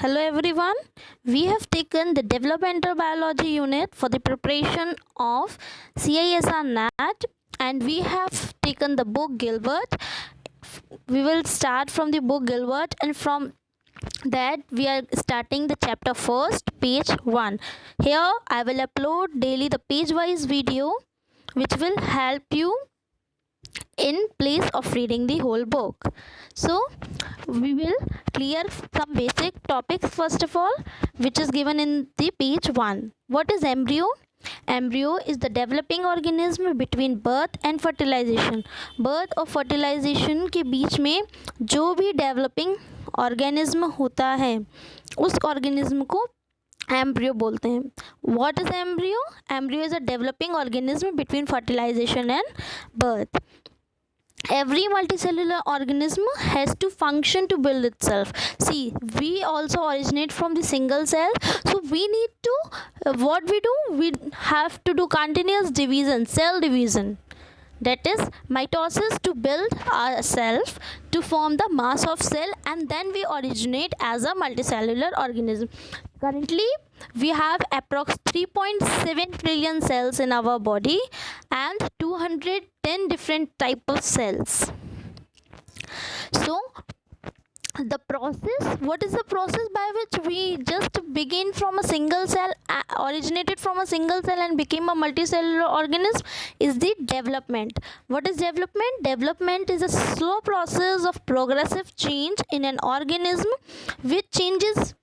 Hello everyone. We have taken the developmental biology unit for the preparation of CISR NAT and we have taken the book Gilbert. We will start from the book Gilbert and from that we are starting the chapter first, page 1. Here I will upload daily the page wise video which will help you in place of reading the whole book. So we will clear some basic topics first of all, which is given in the page 1. What is embryo? Embryo is the developing organism between birth and fertilization. Birth और fertilization के बीच में जो भी developing organism होता है उस organism को embryo बोलते हैं. What is embryo? Embryo is a developing organism between fertilization and birth. Every multicellular organism has to function to build itself. See, we also originate from the single cell, so we need to what we do, we have to do continuous division, cell division, that is mitosis, to build ourselves, to form the mass of cell, and then we originate as a multicellular organism. Currently we have approx 3.7 trillion cells in our body and 210 different type of cells. So the process, what is the process by which we just begin from a single cell, originated from a single cell and became a multicellular organism, is the development. What is development? Development is a slow process of progressive change in an organism which changes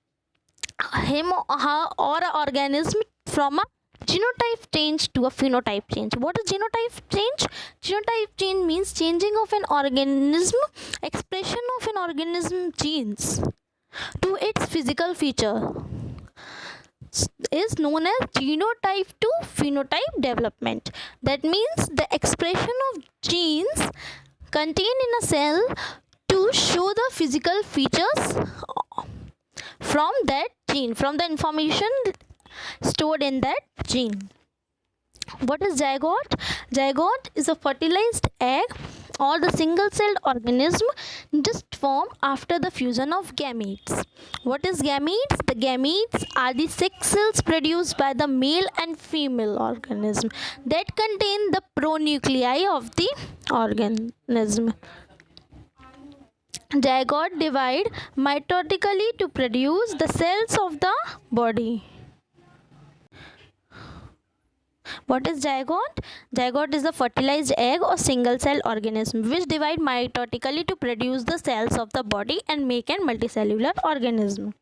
him or her or an organism from a genotype change to a phenotype change. What is genotype change? Genotype change means changing of an organism, expression of an organism genes to its physical feature is known as genotype to phenotype development. That means the expression of genes contained in a cell to show the physical features from that gene, from the information stored in that gene. What is zygote? Zygote is a fertilized egg or the single celled organism just formed after the fusion of gametes. What is gametes? The gametes are the sex cells produced by the male and female organism that contain the pronuclei of the organism. Zygote divide mitotically to produce the cells of the body. What is zygote? Zygote is a fertilized egg or single cell organism which divide mitotically to produce the cells of the body and make a multicellular organism.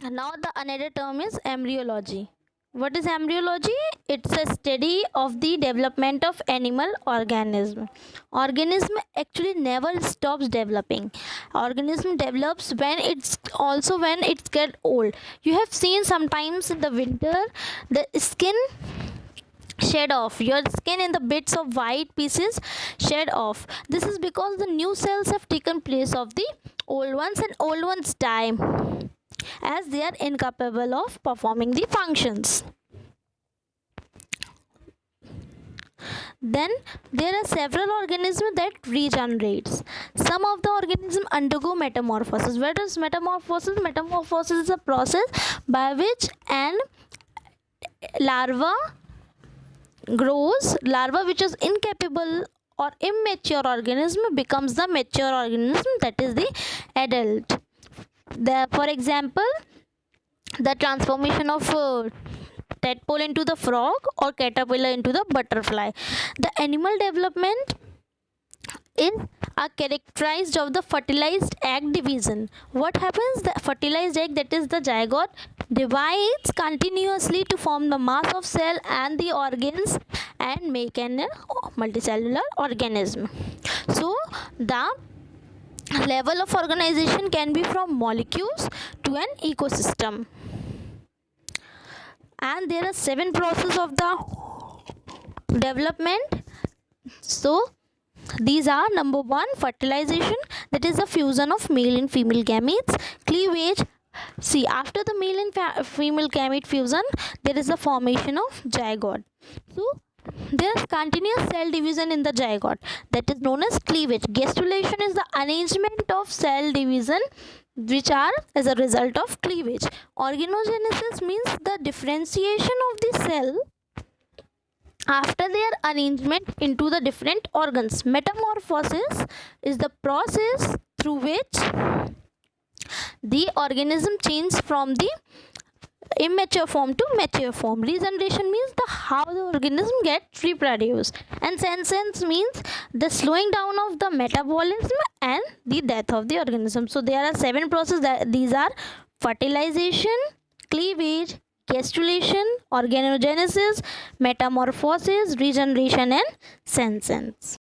Now the another term is embryology. What is embryology? It's a study of the development of animal organism. Organism actually never stops developing. Organism develops when it's get old. You have seen sometimes in the winter the skin shed off, your skin in the bits of white pieces shed off. This is because the new cells have taken place of the old ones and old ones die as they are incapable of performing the functions. Then there are several organisms that regenerates. Some of the organisms undergo metamorphosis. What is metamorphosis? Metamorphosis is a process by which an larva grows. Larva which is incapable or immature organism becomes the mature organism, that is the adult. For example, the transformation of tadpole into the frog or caterpillar into the butterfly. The animal development is characterized of the fertilized egg division. What happens? The fertilized egg, that is the zygote, divides continuously to form the mass of cell and the organs and make an multicellular organism. So the level of organization can be from molecules to an ecosystem. And there are 7 processes of the development. So these are: number 1, fertilization, that is the fusion of male and female gametes. Cleavage. See, after the male and female gamete fusion, there is the formation of zygote. So there is continuous cell division in the zygote, that is known as cleavage. Gastrulation is the arrangement of cell division which are as a result of cleavage. Organogenesis means the differentiation of the cell after their arrangement into the different organs. Metamorphosis is the process through which the organism changes from the immature form to mature form. Regeneration means the how the organism gets reproduced, and senescence means the slowing down of the metabolism and the death of the organism. So there are 7 processes. These are fertilization, cleavage, gastrulation, organogenesis, metamorphosis, regeneration, and senescence.